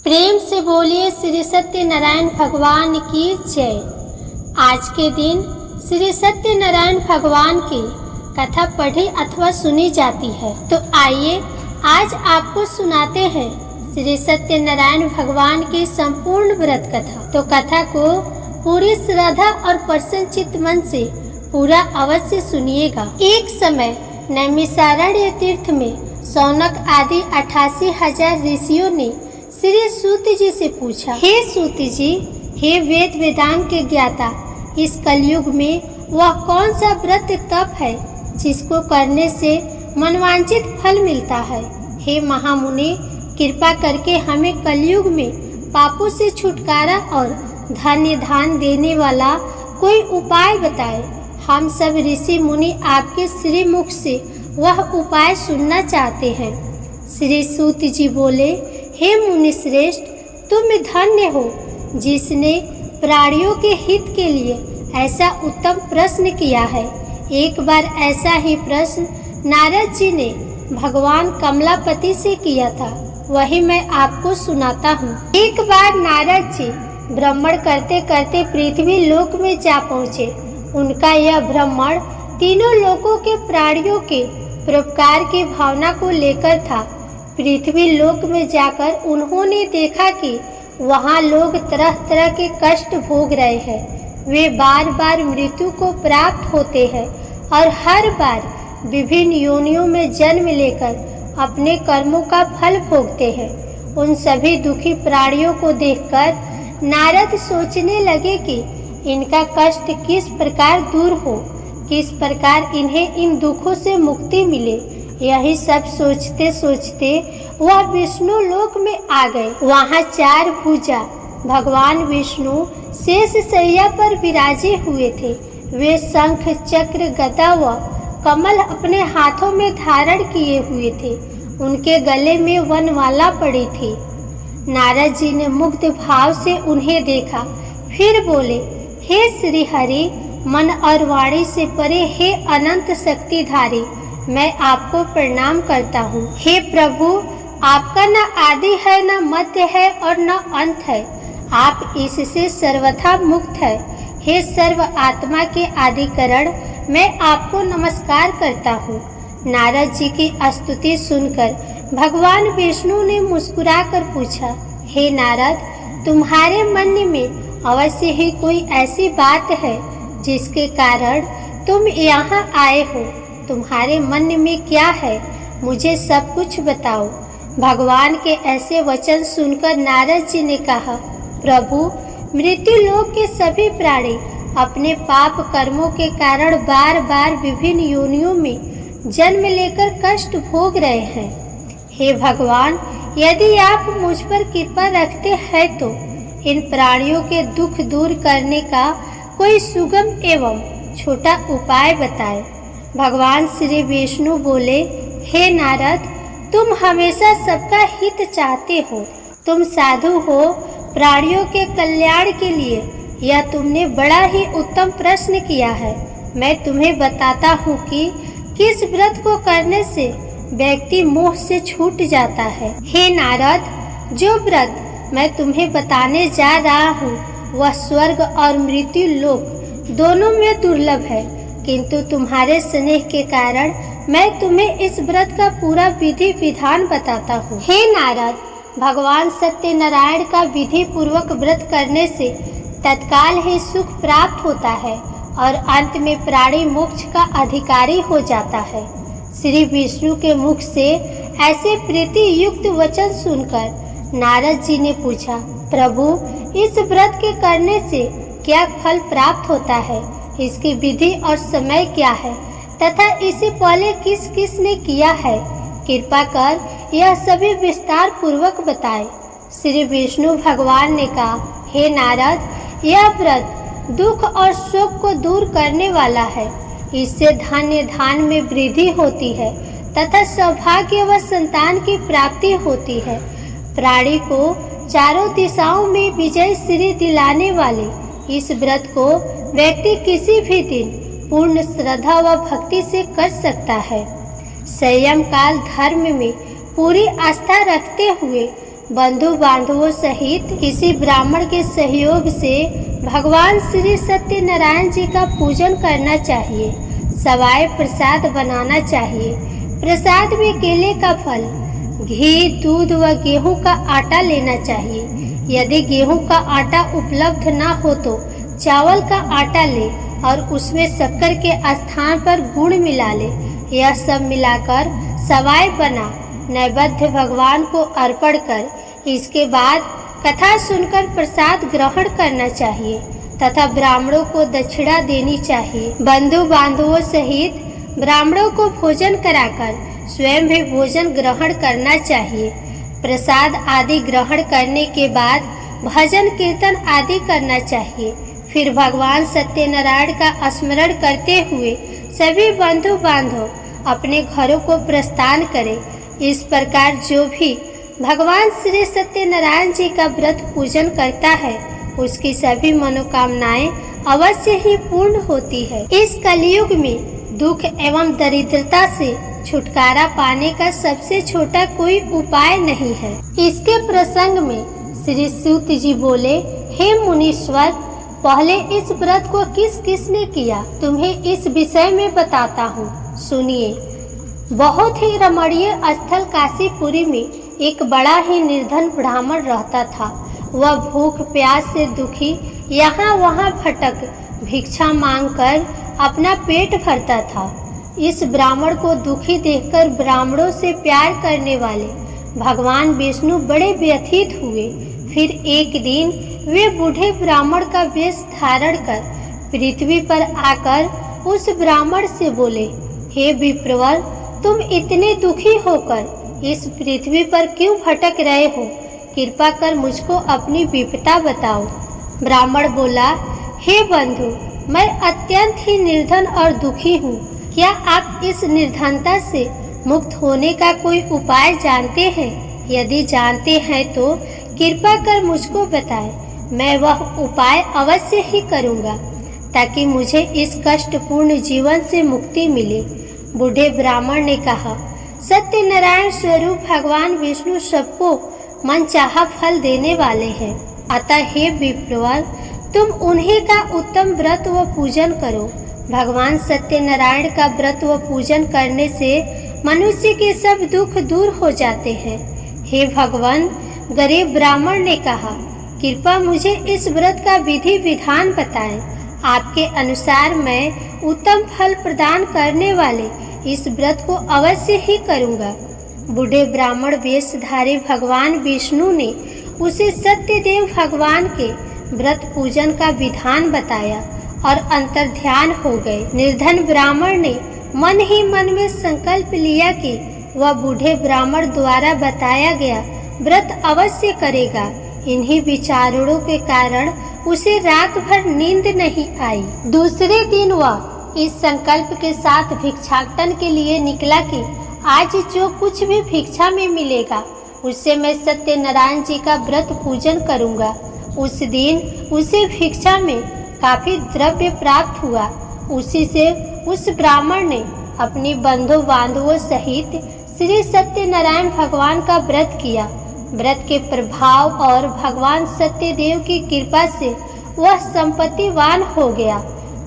प्रेम से बोलिए श्री सत्यनारायण भगवान की जय। आज के दिन श्री सत्यनारायण भगवान की कथा पढ़ी अथवा सुनी जाती है। तो आइए आज आपको सुनाते हैं श्री सत्यनारायण भगवान की संपूर्ण व्रत कथा। तो कथा को पूरी श्रद्धा और प्रसन्नचित्त मन से पूरा अवश्य सुनिएगा। एक समय नैमिषारण्य तीर्थ में शौनक आदि 88,000 ऋषियों ने श्री सूत जी से पूछा, हे सूत जी, हे वेद वेदांत के ज्ञाता, इस कलयुग में वह कौन सा व्रत तप है जिसको करने से मनवांचित फल मिलता है। हे महामुनि, कृपा करके हमें कलयुग में पापों से छुटकारा और धन्य दान देने वाला कोई उपाय बताए। हम सब ऋषि मुनि आपके श्री मुख से वह उपाय सुनना चाहते हैं। श्री सूत जी बोले, हे मुनि श्रेष्ठ, तुम धन्य हो जिसने प्राणियों के हित के लिए ऐसा उत्तम प्रश्न किया है। एक बार ऐसा ही प्रश्न नारद जी ने भगवान कमलापति से किया था, वही मैं आपको सुनाता हूँ। एक बार नारद जी भ्रमण करते करते पृथ्वी लोक में जा पहुँचे। उनका यह भ्रमण तीनों लोकों के प्राणियों के परोपकार की भावना को लेकर था। पृथ्वी लोक में जाकर उन्होंने देखा कि वहाँ लोग तरह तरह के कष्ट भोग रहे हैं। वे बार बार मृत्यु को प्राप्त होते हैं और हर बार विभिन्न योनियों में जन्म लेकर अपने कर्मों का फल भोगते हैं। उन सभी दुखी प्राणियों को देखकर नारद सोचने लगे कि इनका कष्ट किस प्रकार दूर हो, किस प्रकार इन्हें इन दुखों से मुक्ति मिले। यही सब सोचते सोचते वह विष्णु लोक में आ गए। वहाँ 4 भुजा भगवान विष्णु शेष शैया पर विराजे हुए थे। वे शंख चक्र गदा व कमल अपने हाथों में धारण किए हुए थे। उनके गले में वनमाला पड़ी थी। नारद जी ने मुग्ध भाव से उन्हें देखा, फिर बोले, हे श्री हरि, मन और वाणी से परे हे अनंत शक्तिधारी, मैं आपको प्रणाम करता हूँ। हे प्रभु, आपका न आदि है, न मध्य है और न अंत है। आप इससे सर्वथा मुक्त है। हे सर्व आत्मा के आदिकरण, मैं आपको नमस्कार करता हूँ। नारद जी की स्तुति सुनकर भगवान विष्णु ने मुस्कुराकर पूछा, हे नारद, तुम्हारे मन में अवश्य ही कोई ऐसी बात है जिसके कारण तुम यहाँ आए हो। तुम्हारे मन में क्या है, मुझे सब कुछ बताओ। भगवान के ऐसे वचन सुनकर नारद जी ने कहा, प्रभु, मृत्यु लोक के सभी प्राणी अपने पाप कर्मों के कारण बार बार विभिन्न योनियों में जन्म लेकर कष्ट भोग रहे हैं। हे भगवान, यदि आप मुझ पर कृपा रखते हैं तो इन प्राणियों के दुख दूर करने का कोई सुगम एवं छोटा उपाय बताएं। भगवान श्री विष्णु बोले, हे नारद, तुम हमेशा सबका हित चाहते हो। तुम साधु हो, प्राणियों के कल्याण के लिए यह तुमने बड़ा ही उत्तम प्रश्न किया है। मैं तुम्हें बताता हूँ कि किस व्रत को करने से व्यक्ति मोह से छूट जाता है। हे नारद, जो व्रत मैं तुम्हें बताने जा रहा हूँ वह स्वर्ग और मृत्यु लोक दोनों में दुर्लभ है, किंतु तुम्हारे स्नेह के कारण मैं तुम्हें इस व्रत का पूरा विधि विधान बताता हूँ। हे नारद, भगवान सत्यनारायण का विधि पूर्वक व्रत करने से तत्काल ही सुख प्राप्त होता है और अंत में प्राणी मोक्ष का अधिकारी हो जाता है। श्री विष्णु के मुख से ऐसे प्रीति युक्त वचन सुनकर नारद जी ने पूछा, प्रभु, इस व्रत के करने से क्या फल प्राप्त होता है, इसकी विधि और समय क्या है तथा इसे पहले किस किस ने किया है, कृपा कर यह सभी विस्तार पूर्वक बताए। श्री विष्णु भगवान ने कहा, हे नारद, यह व्रत दुख और शोक को दूर करने वाला है। इससे धन्य धान में वृद्धि होती है तथा सौभाग्य व संतान की प्राप्ति होती है। प्राणी को चारों दिशाओं में विजय श्री दिलाने वाले इस व्रत को व्यक्ति किसी भी दिन पूर्ण श्रद्धा व भक्ति से कर सकता है। संयम काल धर्म में पूरी आस्था रखते हुए बंधु बांधवों सहित किसी ब्राह्मण के सहयोग से भगवान श्री सत्यनारायण जी का पूजन करना चाहिए। सवाए प्रसाद बनाना चाहिए। प्रसाद में केले का फल, घी, दूध व गेहूं का आटा लेना चाहिए। यदि गेहूं का आटा उपलब्ध न हो तो चावल का आटा ले और उसमें शक्कर के स्थान पर गुड़ मिला ले। यह सब मिलाकर सवाए बना नैवेद्य भगवान को अर्पण कर इसके बाद कथा सुनकर प्रसाद ग्रहण करना चाहिए तथा ब्राह्मणों को दक्षिणा देनी चाहिए। बंधु बांधवों सहित ब्राह्मणों को भोजन कराकर स्वयं भी भोजन ग्रहण करना चाहिए। प्रसाद आदि ग्रहण करने के बाद भजन कीर्तन आदि करना चाहिए। फिर भगवान सत्यनारायण का स्मरण करते हुए सभी बंधु बांधव अपने घरों को प्रस्थान करें। इस प्रकार जो भी भगवान श्री सत्यनारायण जी का व्रत पूजन करता है उसकी सभी मनोकामनाएं अवश्य ही पूर्ण होती है। इस कलयुग में दुख एवं दरिद्रता से छुटकारा पाने का सबसे छोटा कोई उपाय नहीं है। इसके प्रसंग में श्री सूत जी बोले, हे मुनीश्वर, पहले इस व्रत को किस किसने किया तुम्हें इस विषय में बताता हूँ, सुनिए। बहुत ही रमणीय स्थल काशीपुरी में एक बड़ा ही निर्धन ब्राह्मण रहता था। वह भूख प्यास से दुखी यहाँ वहाँ भटक भिक्षा मांगकर अपना पेट भरता था। इस ब्राह्मण को दुखी देखकर ब्राह्मणों से प्यार करने वाले भगवान विष्णु बड़े व्यथित हुए। फिर एक दिन वे बूढ़े ब्राह्मण का वेश धारण कर पृथ्वी पर आकर उस ब्राह्मण से बोले, हे विप्रवर, तुम इतने दुखी होकर इस पृथ्वी पर क्यों भटक रहे हो? कृपा कर मुझको अपनी विपदा बताओ। ब्राह्मण बोला, हे बंधु, मैं अत्यंत ही निर्धन और दुखी हूँ। क्या आप इस निर्धनता से मुक्त होने का कोई उपाय जानते हैं? यदि जानते हैं तो कृपा कर मुझको बताएं। मैं वह उपाय अवश्य ही करूँगा ताकि मुझे इस कष्टपूर्ण जीवन से मुक्ति मिले। बूढ़े ब्राह्मण ने कहा, सत्यनारायण स्वरूप भगवान विष्णु सबको मनचाहा फल देने वाले हैं। अतः हे विप्रवर, तुम उन्हीं का उत्तम व्रत व पूजन करो। भगवान सत्यनारायण का व्रत व पूजन करने से मनुष्य के सब दुख दूर हो जाते हैं। हे भगवान, गरीब ब्राह्मण ने कहा, कृपा मुझे इस व्रत का विधि विधान बताएं। आपके अनुसार मैं उत्तम फल प्रदान करने वाले इस व्रत को अवश्य ही करूँगा। बूढ़े ब्राह्मण वेशधारी भगवान विष्णु ने उसे सत्यदेव भगवान के व्रत पूजन का विधान बताया और अंतर्ध्यान हो गए। निर्धन ब्राह्मण ने मन ही मन में संकल्प लिया कि वह बूढ़े ब्राह्मण द्वारा बताया गया व्रत अवश्य करेगा। इन्हीं विचारों के कारण उसे रात भर नींद नहीं आई। दूसरे दिन वह इस संकल्प के साथ भिक्षाटन के लिए निकला कि आज जो कुछ भी भिक्षा में मिलेगा उससे मैं सत्यनारायण जी का व्रत पूजन करूंगा। उस दिन उसे भिक्षा में काफी द्रव्य प्राप्त हुआ। उसी से उस ब्राह्मण ने अपनी बंधु बांधवों सहित श्री सत्यनारायण भगवान का व्रत किया। व्रत के प्रभाव और भगवान सत्यदेव की कृपा से वह संपत्तिवान हो गया।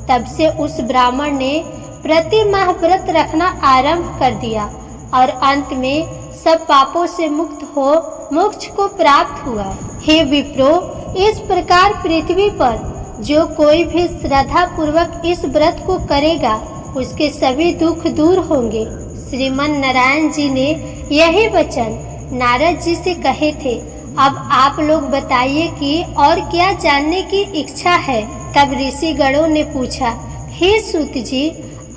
तब से उस ब्राह्मण ने प्रति माह व्रत रखना आरंभ कर दिया और अंत में सब पापों से मुक्त हो मोक्ष को प्राप्त हुआ। हे विप्रो, इस प्रकार पृथ्वी पर जो कोई भी श्रद्धा पूर्वक इस व्रत को करेगा उसके सभी दुख दूर होंगे। श्रीमन नारायण जी ने यही वचन नारद जी से कहे थे। अब आप लोग बताइए कि और क्या जानने की इच्छा है? तब ऋषि गणों ने पूछा, हे सूत जी,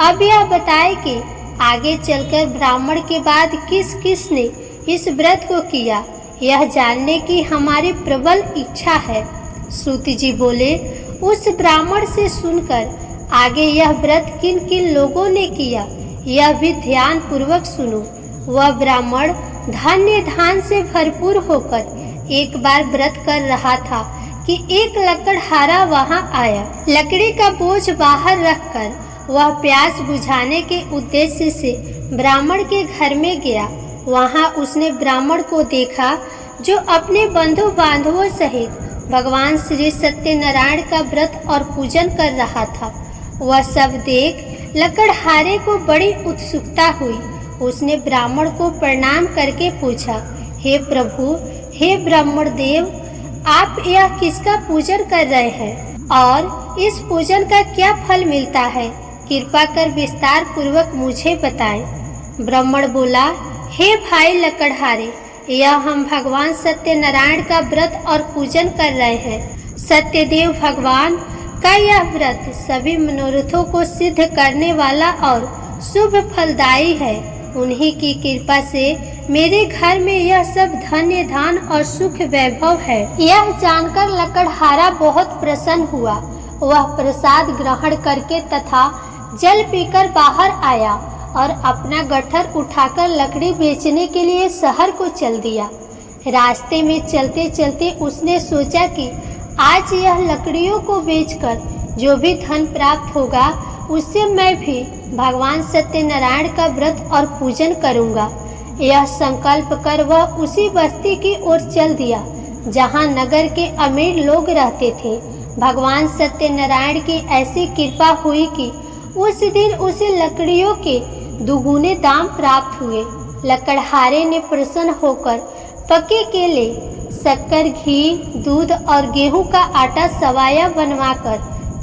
अब यह बताए कि आगे चलकर ब्राह्मण के बाद किस किस ने इस व्रत को किया, यह जानने की हमारी प्रबल इच्छा है। सूत जी बोले, उस ब्राह्मण से सुनकर आगे यह व्रत किन किन लोगों ने किया यह भी ध्यान पूर्वक सुनो। वह ब्राह्मण धन्य धान से भरपूर होकर एक बार व्रत कर रहा था कि एक लकड़हारा वहां आया। लकड़ी का बोझ बाहर रखकर वह प्यास बुझाने के उद्देश्य से ब्राह्मण के घर में गया। वहां उसने ब्राह्मण को देखा जो अपने बंधु बांधवों सहित भगवान श्री सत्यनारायण का व्रत और पूजन कर रहा था। वह सब देख लकड़हारे को बड़ी उत्सुकता हुई। उसने ब्राह्मण को प्रणाम करके पूछा, हे प्रभु, हे ब्राह्मण देव, आप यह किसका पूजन कर रहे हैं और इस पूजन का क्या फल मिलता है? कृपा कर विस्तार पूर्वक मुझे बताएं। ब्राह्मण बोला, हे भाई लकड़हारे, यह हम भगवान सत्यनारायण का व्रत और पूजन कर रहे हैं। सत्यदेव भगवान का यह व्रत सभी मनोरथों को सिद्ध करने वाला और शुभ फलदायी है। उन्हीं की कृपा से मेरे घर में यह सब धन्य धान और सुख वैभव है। यह जानकर लकड़हारा बहुत प्रसन्न हुआ। वह प्रसाद ग्रहण करके तथा जल पीकर बाहर आया और अपना गट्ठर उठाकर लकड़ी बेचने के लिए शहर को चल दिया। रास्ते में चलते चलते उसने सोचा कि आज यह लकड़ियों को बेचकर जो भी धन प्राप्त होगा उससे मैं भी भगवान सत्यनारायण का व्रत और पूजन करूंगा। यह संकल्प कर वह उसी बस्ती की ओर चल दिया जहां नगर के अमीर लोग रहते थे। भगवान सत्यनारायण की ऐसी कृपा हुई कि उस दिन उसे लकड़ियों के दुगुने दाम प्राप्त हुए। लकड़हारे ने प्रसन्न होकर पके केले, शक्कर, घी, दूध और गेहूं का आटा सवाया बनवाकर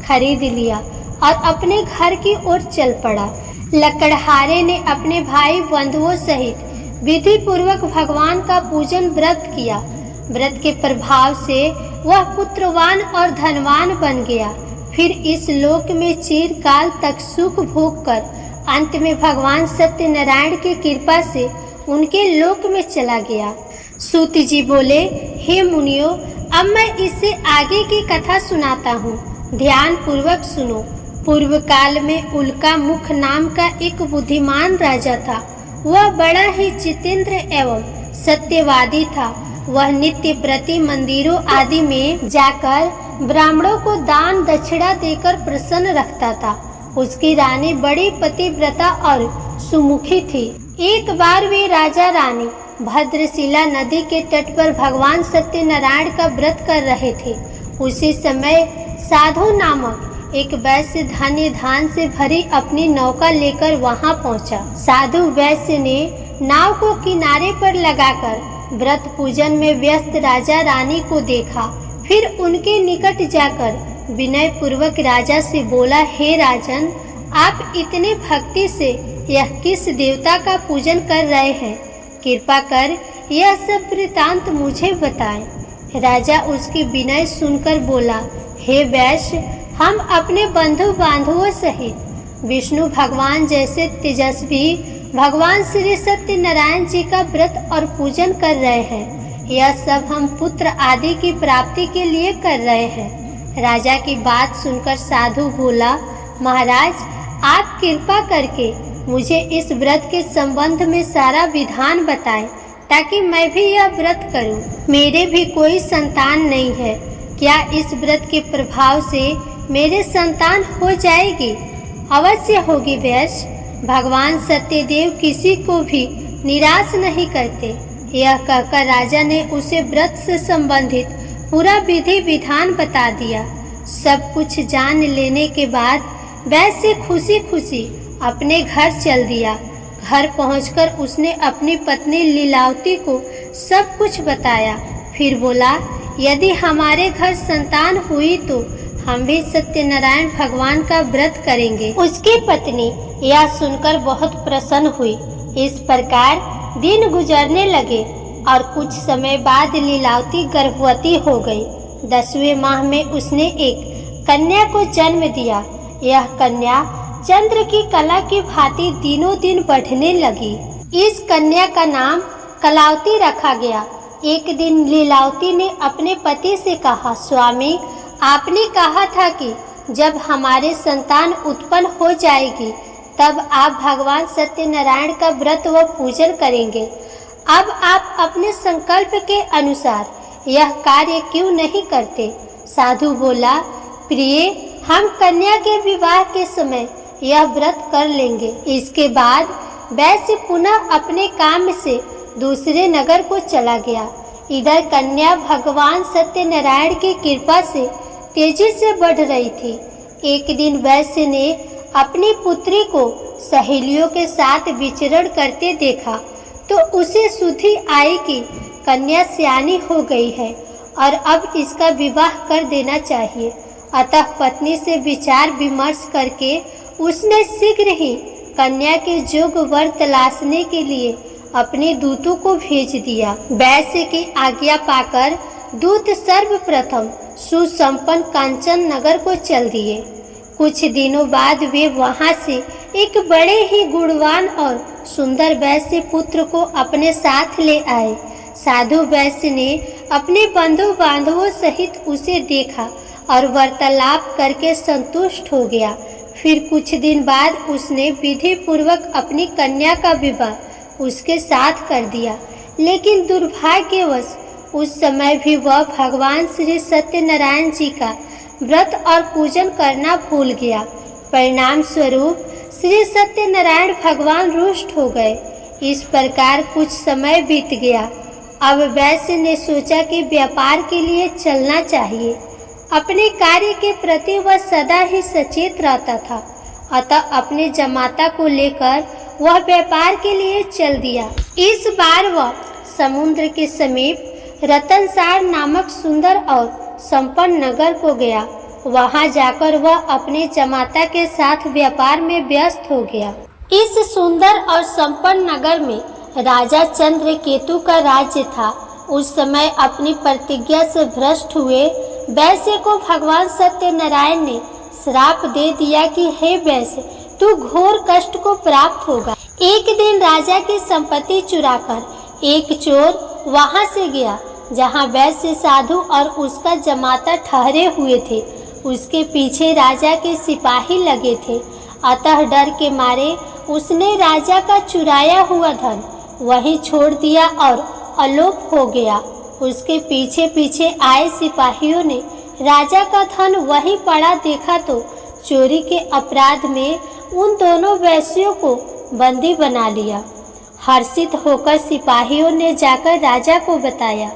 खरीद लिया और अपने घर की ओर चल पड़ा। लकड़हारे ने अपने भाई बंधुओं सहित विधि पूर्वक भगवान का पूजन व्रत किया। व्रत के प्रभाव से वह पुत्रवान और धनवान बन गया। फिर इस लोक में चिरकाल तक सुख भोग कर अंत में भगवान सत्यनारायण की कृपा से उनके लोक में चला गया। सूत जी बोले, हे मुनियों, अब मैं इससे आगे की कथा सुनाता हूँ, ध्यान पूर्वक सुनो। पूर्व काल में उल्का मुख नाम का एक बुद्धिमान राजा था। वह बड़ा ही जितेंद्र एवं सत्यवादी था। वह नित्य प्रति मंदिरों आदि में जाकर ब्राह्मणों को दान दक्षिणा देकर प्रसन्न रखता था। उसकी रानी बड़ी पतिव्रता और सुमुखी थी। एक बार वे राजा रानी भद्रशिला नदी के तट पर भगवान सत्यनारायण का व्रत कर रहे थे। उसी समय साधु नामक एक वैश्य धन्य धान से भरी अपनी नौका लेकर वहां पहुंचा। साधु वैश्य ने नाव को किनारे पर लगाकर व्रत पूजन में व्यस्त राजा रानी को देखा। फिर उनके निकट जाकर विनय पूर्वक राजा से बोला, हे राजन, आप इतने भक्ति से यह किस देवता का पूजन कर रहे हैं? कृपा कर यह सब वृतांत मुझे बताएं। राजा उसकी विनय सुनकर बोला, हे वैश्य, हम अपने बंधु बांधवों सहित विष्णु भगवान जैसे तेजस्वी भगवान श्री सत्यनारायण जी का व्रत और पूजन कर रहे हैं। यह सब हम पुत्र आदि की प्राप्ति के लिए कर रहे हैं। राजा की बात सुनकर साधु बोला, महाराज, आप कृपा करके मुझे इस व्रत के संबंध में सारा विधान बताएं ताकि मैं भी यह व्रत करूं। मेरे भी कोई संतान नहीं है। क्या इस व्रत के प्रभाव से मेरे संतान हो जाएगी? अवश्य होगी वैश्य। भगवान सत्यदेव किसी को भी निराश नहीं करते। यह कहकर राजा ने उसे व्रत से संबंधित पूरा विधि विधान बता दिया। सब कुछ जान लेने के बाद वैश्य खुशी खुशी अपने घर चल दिया। घर पहुंचकर उसने अपनी पत्नी लीलावती को सब कुछ बताया। फिर बोला, यदि हमारे घर संतान हुई तो हम भी सत्यनारायण भगवान का व्रत करेंगे। उसकी पत्नी यह सुनकर बहुत प्रसन्न हुई। इस प्रकार दिन गुजरने लगे और कुछ समय बाद लीलावती गर्भवती हो गई। 10वें माह में उसने एक कन्या को जन्म दिया। यह कन्या चंद्र की कला की भांति दिनों दिन बढ़ने लगी। इस कन्या का नाम कलावती रखा गया। एक दिन लीलावती ने अपने पति से कहा, स्वामी, आपने कहा था कि जब हमारे संतान उत्पन्न हो जाएगी तब आप भगवान सत्यनारायण का व्रत व पूजन करेंगे। अब आप अपने संकल्प के अनुसार यह कार्य क्यों नहीं करते? साधु बोला, प्रिय, हम कन्या के विवाह के समय यह व्रत कर लेंगे। इसके बाद वैश्य पुनः अपने काम से दूसरे नगर को चला गया। इधर कन्या भगवान सत्यनारायण की कृपा से तेजी से बढ़ रही थी। एक दिन वैश्य ने अपनी पुत्री को सहेलियों के साथ विचरण करते देखा तो उसे सुधि आई कि कन्या सियानी हो गई है और अब इसका विवाह कर देना चाहिए। अतः पत्नी से विचार विमर्श करके उसने शीघ्र ही कन्या के योग्य वर तलाशने के लिए अपने दूतों को भेज दिया। वैश्य की आज्ञा पाकर दूत सर्वप्रथम सुसंपन्न कांचन नगर को चल दिए। कुछ दिनों बाद वे वहां से एक बड़े ही गुणवान और सुंदर वैश्य पुत्र को अपने साथ ले आए। साधु वैश्य ने अपने बंधु बांधवों सहित उसे देखा और वार्तालाप करके संतुष्ट हो गया। फिर कुछ दिन बाद उसने विधि पूर्वक अपनी कन्या का विवाह उसके साथ कर दिया, लेकिन दुर्भाग्यवश उस समय भी वह भगवान श्री सत्यनारायण जी का व्रत और पूजन करना भूल गया। परिणाम स्वरूप श्री सत्यनारायण भगवान रुष्ट हो गए। इस प्रकार कुछ समय बीत गया। अब वैश्य ने सोचा कि व्यापार के लिए चलना चाहिए। अपने कार्य के प्रति वह सदा ही सचेत रहता था, अतः अपने जमाता को लेकर वह व्यापार के लिए चल दिया। इस बार वह समुद्र के समीप रतनसार नामक सुंदर और संपन्न नगर को गया। वहां जाकर वह अपने जमाता के साथ व्यापार में व्यस्त हो गया। इस सुंदर और संपन्न नगर में राजा चंद्रकेतु का राज्य था। उस समय अपनी प्रतिज्ञा से भ्रष्ट हुए वैश्य को भगवान सत्यनारायण ने श्राप दे दिया कि हे वैश्य, तू घोर कष्ट को प्राप्त होगा। एक दिन राजा की संपत्ति चुराकर एक चोर वहां से गया जहां वैश्य साधु और उसका जमाता ठहरे हुए थे। उसके पीछे राजा के सिपाही लगे थे, अतः डर के मारे उसने राजा का चुराया हुआ धन वहीं छोड़ दिया और अलोप हो गया। उसके पीछे पीछे आए सिपाहियों ने राजा का धन वहीं पड़ा देखा तो चोरी के अपराध में उन दोनों वैश्यों को बंदी बना लिया। हर्षित होकर सिपाहियों ने जाकर राजा को बताया,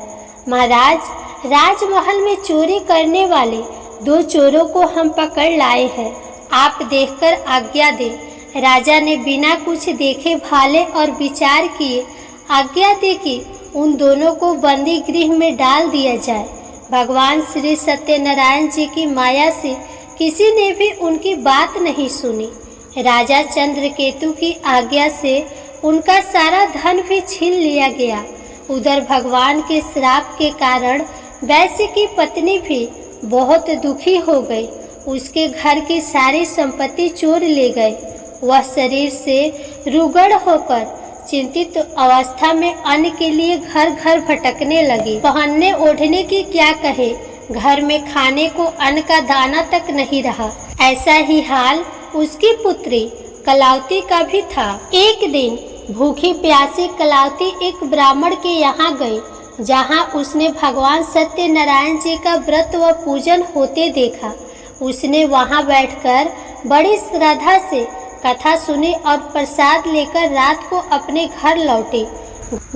महाराज, राजमहल में चोरी करने वाले 2 चोरों को हम पकड़ लाए हैं, आप देखकर आज्ञा दें। राजा ने बिना कुछ देखे भाले और विचार किए आज्ञा दी कि उन दोनों को बंदी गृह में डाल दिया जाए। भगवान श्री सत्यनारायण जी की माया से किसी ने भी उनकी बात नहीं सुनी। राजा चंद्रकेतु की आज्ञा से उनका सारा धन भी छीन लिया गया। उधर भगवान के श्राप के कारण वैश्य की पत्नी भी बहुत दुखी हो गई। उसके घर की सारी संपत्ति चोर ले गए। वह शरीर से रुगड़ होकर चिंतित अवस्था में अन्न के लिए घर घर भटकने लगी। पहनने ओढ़ने की क्या कहे, घर में खाने को अन्न का दाना तक नहीं रहा। ऐसा ही हाल उसकी पुत्री कलावती का भी था। एक दिन भूखी प्यासी कलावती एक ब्राह्मण के यहाँ गई, जहाँ उसने भगवान सत्यनारायण जी का व्रत व पूजन होते देखा। उसने वहाँ बैठकर बड़ी श्रद्धा से कथा सुनी और प्रसाद लेकर रात को अपने घर लौटी।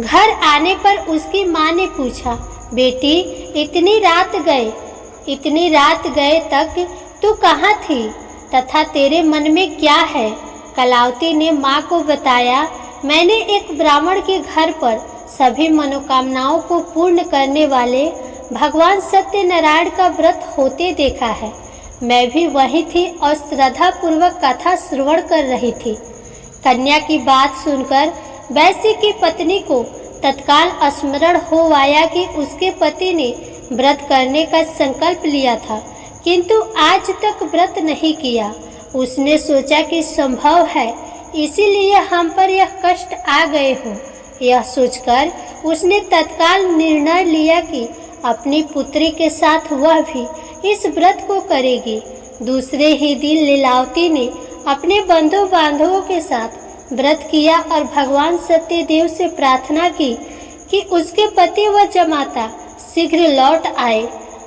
घर आने पर उसकी माँ ने पूछा, बेटी, इतनी रात गए तक तू कहाँ थी तथा तेरे मन में क्या है? कलावती ने माँ को बताया, मैंने एक ब्राह्मण के घर पर सभी मनोकामनाओं को पूर्ण करने वाले भगवान सत्यनारायण का व्रत होते देखा है। मैं भी वही थी और श्रद्धा पूर्वक कथा श्रवण कर रही थी। कन्या की बात सुनकर वैश्य की पत्नी को तत्काल स्मरण हो आया कि उसके पति ने व्रत करने का संकल्प लिया था, किंतु आज तक व्रत नहीं किया। उसने सोचा कि संभव है, इसीलिए हम पर यह कष्ट आ गए हों। यह सोचकर उसने तत्काल निर्णय लिया कि अपनी पुत्री के साथ वह भी इस व्रत को करेगी। दूसरे ही दिन लीलावती ने अपने बंधु बांधवों के साथ व्रत किया और भगवान सत्यदेव से प्रार्थना की कि उसके पति व जमाता शीघ्र लौट आए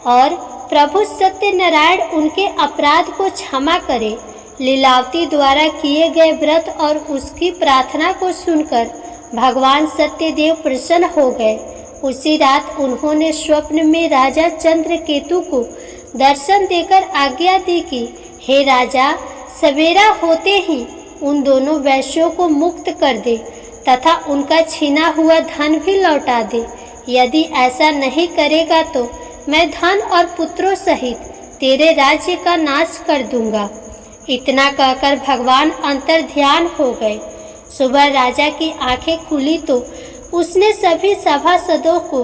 और प्रभु सत्यनारायण उनके अपराध को क्षमा करे। लीलावती द्वारा किए गए व्रत और उसकी प्रार्थना को सुनकर भगवान सत्यदेव प्रसन्न हो गए। उसी रात उन्होंने स्वप्न में राजा चंद्रकेतु को दर्शन देकर आज्ञा दी कि हे राजा, सवेरा होते ही उन दोनों वैश्यों को मुक्त कर दे तथा उनका छीना हुआ धन भी लौटा दे। यदि ऐसा नहीं करेगा तो मैं धन और पुत्रों सहित तेरे राज्य का नाश कर दूंगा। इतना कहकर भगवान अंतर ध्यान हो गए। सुबह राजा की आंखें खुली तो उसने सभी सभासदों को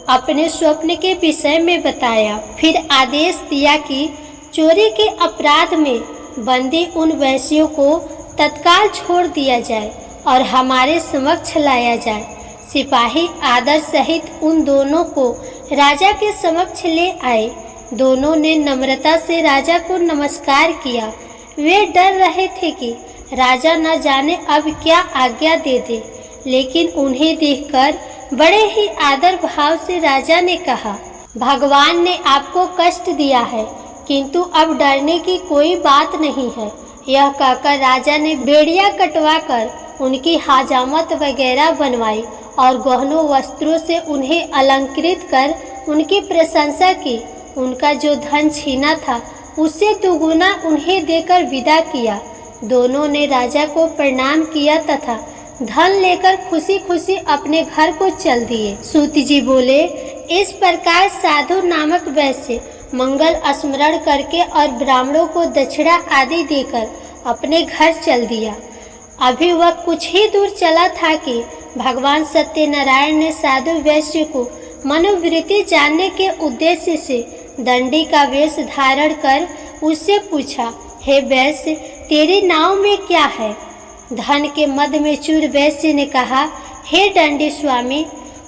अपने स्वप्न के विषय में बताया। फिर आदेश दिया कि चोरी के अपराध में बंदी उन वैश्यों को तत्काल छोड़ दिया जाए और हमारे समक्ष लाया जाए। सिपाही आदर सहित उन दोनों को राजा के समक्ष ले आए। दोनों ने नम्रता से राजा को नमस्कार किया। वे डर रहे थे कि राजा न जाने अब क्या आज्ञा दे दे, लेकिन उन्हें देखकर बड़े ही आदर भाव से राजा ने कहा, भगवान ने आपको कष्ट दिया है, किंतु अब डरने की कोई बात नहीं है। यह कहकर राजा ने बेड़ियां कटवाकर उनकी हाजामत वगैरह बनवाई और गहनों वस्त्रों से उन्हें अलंकृत कर उनकी प्रशंसा की। उनका जो धन छीना था उससे दुगुना उन्हें देकर विदा किया। दोनों ने राजा को प्रणाम किया तथा धन लेकर खुशी खुशी अपने घर को चल दिए। सूत जी बोले, इस प्रकार साधु नामक वैश्य मंगल स्मरण करके और ब्राह्मणों को दक्षिणा आदि देकर अपने घर चल दिया। अभी वह कुछ ही दूर चला था कि भगवान सत्यनारायण ने साधु वैश्य को मनोवृत्ति जानने के उद्देश्य से दंडी का वेश धारण कर उससे पूछा, हे वैश्य, तेरी नाव में क्या है? धन के मद में चूर वैश्य ने कहा, हे दंडी स्वामी,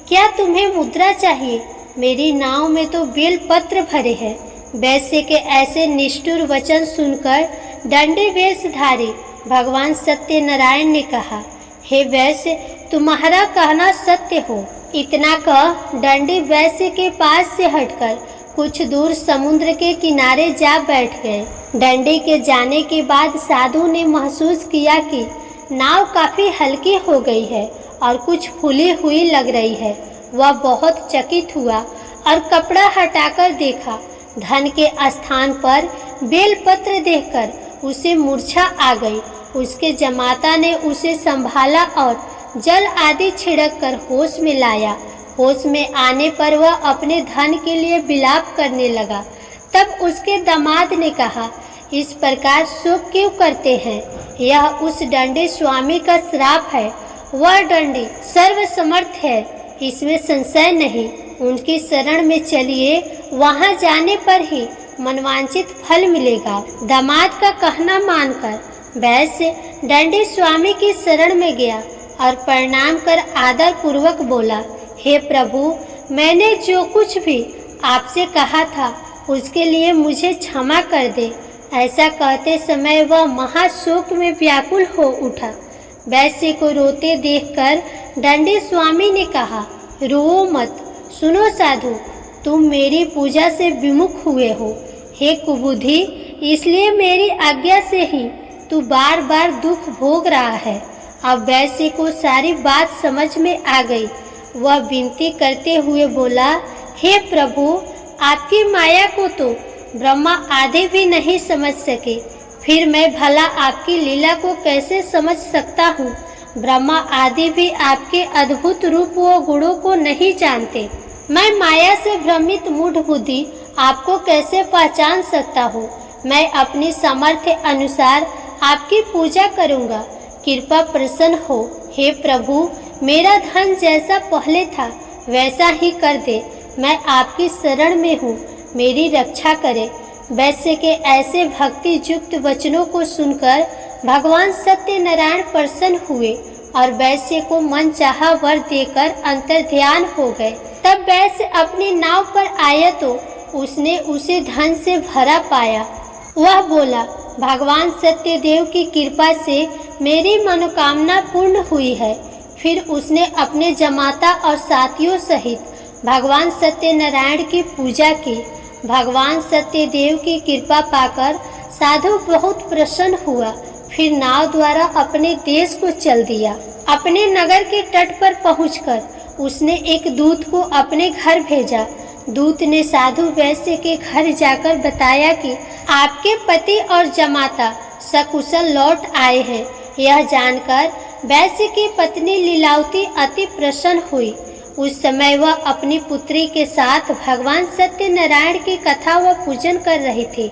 क्या तुम्हें मुद्रा चाहिए? मेरी नाव में तो बेल पत्र भरे हैं। वैश्य के ऐसे निष्ठुर वचन सुनकर दंडी वेशधारी भगवान सत्यनारायण ने कहा, हे वैश्य, तुम्हारा कहना सत्य हो। इतना कह दंडी वैश्य के पास से हटकर कुछ दूर समुद्र के किनारे जा बैठ गए। दंडी के जाने के बाद साधु ने महसूस किया कि नाव काफी हल्की हो गई है और कुछ फूली हुई लग रही है। वह बहुत चकित हुआ और कपड़ा हटाकर देखा। धन के स्थान पर बेलपत्र देखकर उसे मूर्छा आ गई। उसके जमाता ने उसे संभाला और जल आदि छिड़क कर होश में लाया। होश में आने पर वह अपने धन के लिए विलाप करने लगा। तब उसके दामाद ने कहा, इस प्रकार शोक क्यों करते हैं? यह उस दंडी स्वामी का श्राप है। वह दंडी सर्वसमर्थ है, इसमें संशय नहीं। उनकी शरण में चलिए, वहां जाने पर ही मनवांचित फल मिलेगा। दामाद का कहना मानकर वैश्य दंडी स्वामी की शरण में गया और प्रणाम कर आदर पूर्वक बोला, हे प्रभु, मैंने जो कुछ भी आपसे कहा था उसके लिए मुझे क्षमा कर दे। ऐसा कहते समय वह महाशोक में व्याकुल हो उठा। वैश्य को रोते देखकर दंडी स्वामी ने कहा, रोओ मत। सुनो साधु, तुम मेरी पूजा से विमुख हुए हो। हे कुबुद्धि, इसलिए मेरी आज्ञा से ही तू बार बार दुख भोग रहा है। अब वैश्य को सारी बात समझ में आ गई। वह विनती करते हुए बोला, हे प्रभु, आपकी माया को तो ब्रह्मा आदि भी नहीं समझ सके, फिर मैं भला आपकी लीला को कैसे समझ सकता हूँ? ब्रह्मा आदि भी आपके अद्भुत रूप व गुणों को नहीं जानते। मैं माया से भ्रमित मूढ़ बुद्धि आपको कैसे पहचान सकता हूँ? मैं अपनी सामर्थ्य अनुसार आपकी पूजा करूँगा। कृपा प्रसन्न हो। हे प्रभु, मेरा धन जैसा पहले था वैसा ही कर दे। मैं आपकी शरण में हूँ, मेरी रक्षा करे। वैश्य के ऐसे भक्ति युक्त वचनों को सुनकर भगवान सत्यनारायण प्रसन्न हुए और वैश्य को मन चाहा वर देकर अंतर्ध्यान हो गए। तब वैश्य अपनी नाव पर आया तो उसने उसे धन से भरा पाया। वह बोला, भगवान सत्यदेव की कृपा से मेरी मनोकामना पूर्ण हुई है। फिर उसने अपने जमाता और साथियों सहित भगवान सत्यनारायण की पूजा की। भगवान सत्यदेव की कृपा पाकर साधु बहुत प्रसन्न हुआ। फिर नाव द्वारा अपने देश को चल दिया। अपने नगर के तट पर पहुंचकर उसने एक दूत को अपने घर भेजा। दूत ने साधु वैश्य के घर जाकर बताया कि आपके पति और जमाता सकुशल लौट आए हैं। यह जानकर वैश्य की पत्नी लीलावती अति प्रसन्न हुई। उस समय वह अपनी पुत्री के साथ भगवान सत्यनारायण की कथा व पूजन कर रही थी।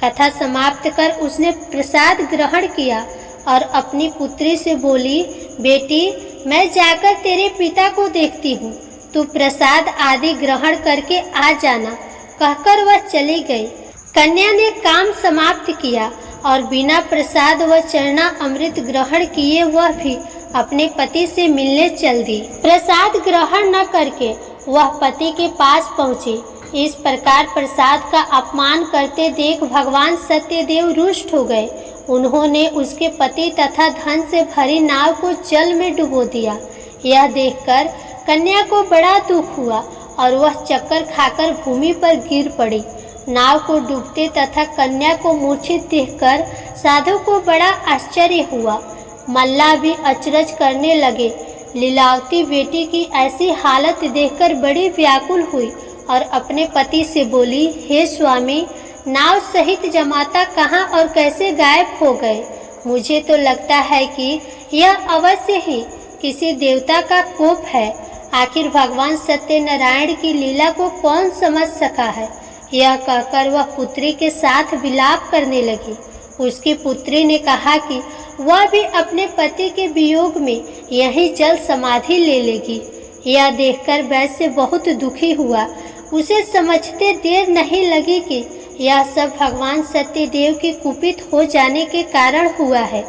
कथा समाप्त कर उसने प्रसाद ग्रहण किया और अपनी पुत्री से बोली, बेटी मैं जाकर तेरे पिता को देखती हूँ, तू प्रसाद आदि ग्रहण करके आ जाना। कहकर वह चली गई। कन्या ने काम समाप्त किया और बिना प्रसाद व चरना अमृत ग्रहण किए वह भी अपने पति से मिलने चल दी। प्रसाद ग्रहण न करके वह पति के पास पहुंची। इस प्रकार प्रसाद का अपमान करते देख भगवान सत्यदेव रुष्ट हो गए। उन्होंने उसके पति तथा धन से भरी नाव को जल में डुबो दिया। यह देखकर कन्या को बड़ा दुख हुआ और वह चक्कर खाकर भूमि पर गिर पड़ी। नाव को डूबते तथा कन्या को मूर्छित देखकर साधु को बड़ा आश्चर्य हुआ। मल्लाह भी अचरज करने लगे। लीलावती बेटी की ऐसी हालत देखकर बड़ी व्याकुल हुई और अपने पति से बोली, हे स्वामी, नाव सहित जमाता कहाँ और कैसे गायब हो गए? मुझे तो लगता है कि यह अवश्य ही किसी देवता का कोप है। आखिर भगवान सत्यनारायण की लीला को कौन समझ सका है? यह कहकर वह पुत्री के साथ विलाप करने लगी। उसकी पुत्री ने कहा कि वह भी अपने पति के वियोग में यही जल समाधि ले लेगी। यह देखकर वैश्य बहुत दुखी हुआ। उसे समझते देर नहीं लगी कि यह सब भगवान सत्यदेव के कुपित हो जाने के कारण हुआ है।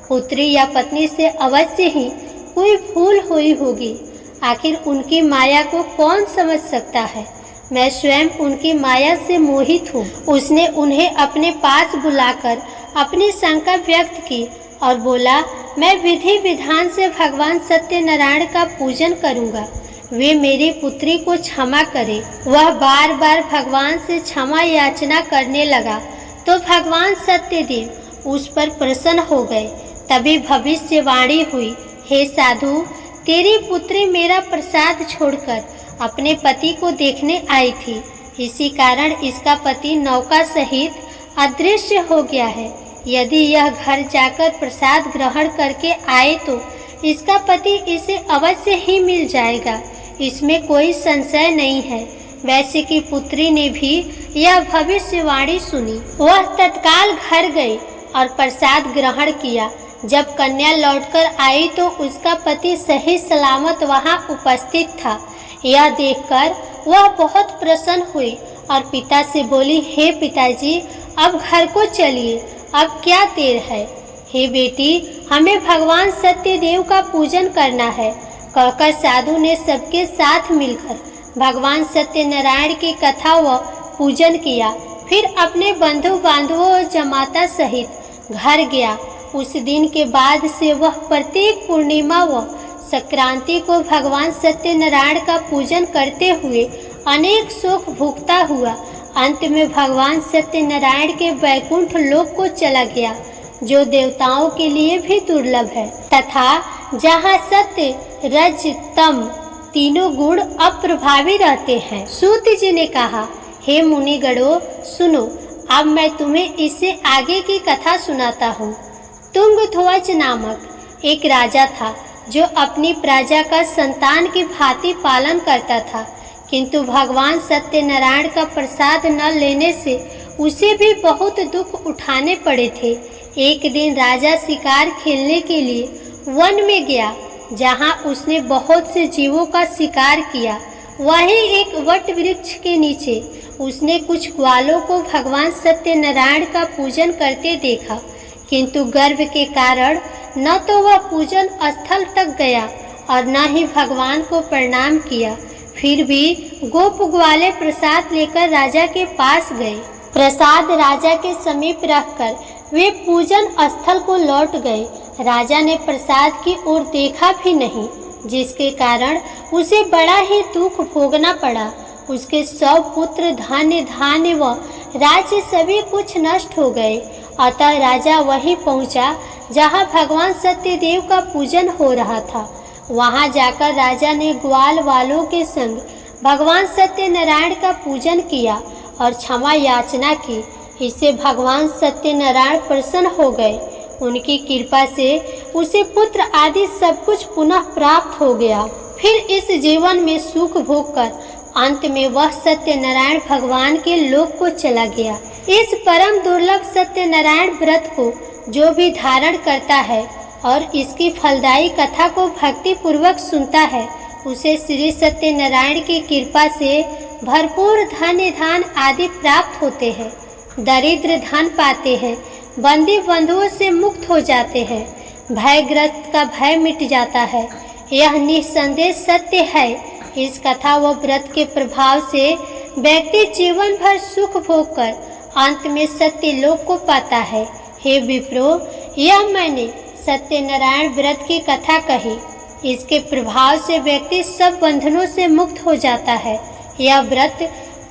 पुत्री या पत्नी से अवश्य ही कोई भूल हुई होगी। आखिर उनकी माया को कौन समझ सकता है? मैं स्वयं उनकी माया से मोहित हूँ। उसने उन्हें अपने पास बुलाकर अपनी शंका व्यक्त की और बोला, मैं विधि विधान से भगवान सत्यनारायण का पूजन करूँगा। वे मेरी पुत्री को क्षमा करे। वह बार बार भगवान से क्षमा याचना करने लगा तो भगवान सत्यदेव उस पर प्रसन्न हो गए। तभी भविष्यवाणी हुई, हे साधु, तेरी पुत्री मेरा प्रसाद छोड़कर अपने पति को देखने आई थी। इसी कारण इसका पति नौका सहित अदृश्य हो गया है। यदि यह घर जाकर प्रसाद ग्रहण करके आए तो इसका पति इसे अवश्य ही मिल जाएगा, इसमें कोई संशय नहीं है। वैश्य की पुत्री ने भी यह भविष्यवाणी सुनी। वह तत्काल घर गई और प्रसाद ग्रहण किया। जब कन्या लौटकर आई तो उसका पति सही सलामत वहां उपस्थित था। यह देखकर वह बहुत प्रसन्न हुई और पिता से बोली, हे पिताजी, अब घर को चलिए, अब क्या देर है। हे बेटी, हमें भगवान सत्यदेव का पूजन करना है। कहकर साधु ने सबके साथ मिलकर भगवान सत्यनारायण की कथा व पूजन किया। फिर अपने बंधु बांधवों और जमाता सहित घर गया। उस दिन के बाद से वह प्रत्येक पूर्णिमा व संक्रांति को भगवान सत्यनारायण का पूजन करते हुए अनेक सुख भोगता हुआ अंत में भगवान सत्यनारायण के वैकुंठ लोक को चला गया, जो देवताओं के लिए भी दुर्लभ है तथा जहाँ सत्य, रज, तम तीनों गुण अप्रभावी रहते हैं। सूत जी ने कहा, हे मुनिगणों, सुनो, अब मैं तुम्हें इससे आगे की कथा सुनाता हूँ। तुंगध्वज नामक एक राजा था जो अपनी प्रजा का संतान की भांति पालन करता था, किंतु भगवान सत्यनारायण का प्रसाद न लेने से उसे भी बहुत दुख उठाने पड़े थे। एक दिन राजा शिकार खेलने के लिए वन में गया, जहां उसने बहुत से जीवों का शिकार किया। वहीं एक वट वृक्ष के नीचे उसने कुछ ग्वालों को भगवान सत्यनारायण का पूजन करते देखा, किंतु गर्व के कारण न तो वह पूजन स्थल तक गया और न ही भगवान को प्रणाम किया। फिर भी गोप ग्वाले प्रसाद लेकर राजा के पास गए। प्रसाद राजा के समीप रखकर वे पूजन स्थल को लौट गए। राजा ने प्रसाद की ओर देखा भी नहीं, जिसके कारण उसे बड़ा ही दुख भोगना पड़ा। उसके 100 पुत्र, धान्य व राज्य सभी कुछ नष्ट हो गए। अतः राजा वहीं पहुंचा जहां भगवान सत्यदेव का पूजन हो रहा था। वहां जाकर राजा ने ग्वाल वालों के संग भगवान सत्यनारायण का पूजन किया और क्षमा याचना की। इससे भगवान सत्यनारायण प्रसन्न हो गए। उनकी कृपा से उसे पुत्र आदि सब कुछ पुनः प्राप्त हो गया। फिर इस जीवन में सुख भोग कर अंत में वह सत्यनारायण भगवान के लोक को चला गया। इस परम दुर्लभ सत्यनारायण व्रत को जो भी धारण करता है और इसकी फलदायी कथा को भक्ति पूर्वक सुनता है, उसे श्री सत्यनारायण की कृपा से भरपूर धन धान आदि प्राप्त होते हैं, दरिद्र धन पाते हैं, बंदी बंधुओं से मुक्त हो जाते हैं, भयग्रस्त का भय मिट जाता है। यह निस्संदेह सत्य है। इस कथा व व्रत के प्रभाव से व्यक्ति जीवन भर सुख भोग कर अंत में सत्य लोक को पाता है। हे विप्रो, यह मैंने सत्यनारायण व्रत की कथा कही। इसके प्रभाव से व्यक्ति सब बंधनों से मुक्त हो जाता है। यह व्रत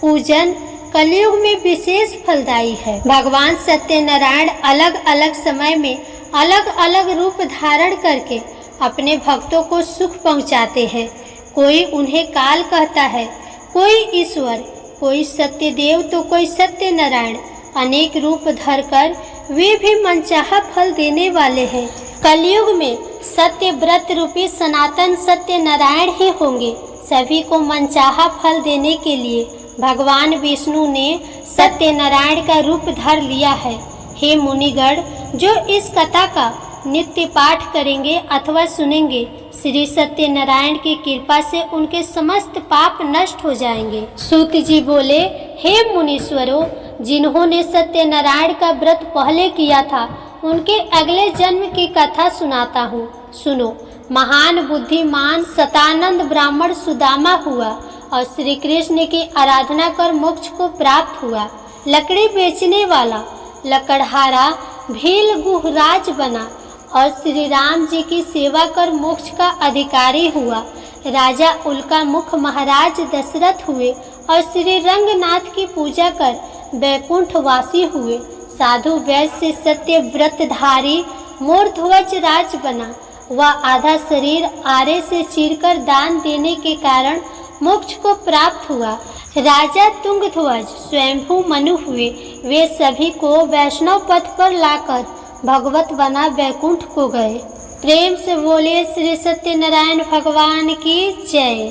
पूजन कलयुग में विशेष फलदायी है। भगवान सत्यनारायण अलग अलग समय में अलग अलग रूप धारण करके अपने भक्तों को सुख पहुंचाते हैं। कोई उन्हें काल कहता है, कोई ईश्वर, कोई सत्यदेव तो कोई सत्यनारायण। अनेक रूप धरकर वे भी मनचाहा फल देने वाले हैं। कलयुग में सत्य व्रत रूपी सनातन सत्यनारायण ही होंगे। सभी को मनचाहा फल देने के लिए भगवान विष्णु ने सत्यनारायण का रूप धर लिया है। हे मुनिगण, जो इस कथा का नित्य पाठ करेंगे अथवा सुनेंगे, श्री सत्यनारायण की कृपा से उनके समस्त पाप नष्ट हो जाएंगे। सूत जी बोले, हे मुनीश्वरों, जिन्होंने सत्यनारायण का व्रत पहले किया था, उनके अगले जन्म की कथा सुनाता हूँ। सुनो। महान बुद्धिमान शतानंद ब्राह्मण सुदामा हुआ और श्री कृष्ण की आराधना कर मोक्ष को प्राप्त हुआ। लकड़ी बेचने वाला लकड़हारा भील गुहराज बना और श्री राम जी की सेवा कर मोक्ष का अधिकारी हुआ। राजा उल्का मुख महाराज दशरथ हुए और श्री रंगनाथ की पूजा कर वैकुंठवासी हुए। साधु वैश्य सत्य व्रतधारी मोरध्वज राज बना। वह आधा शरीर आरे से चीरकर दान देने के कारण मोक्ष को प्राप्त हुआ। राजा तुंगध्वज स्वयंभू मनु हुए। वे सभी को वैष्णव पथ पर लाकर भगवत बना वैकुंठ को गए। प्रेम से बोले श्री सत्यनारायण भगवान की जय।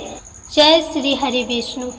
जय श्री हरि विष्णु।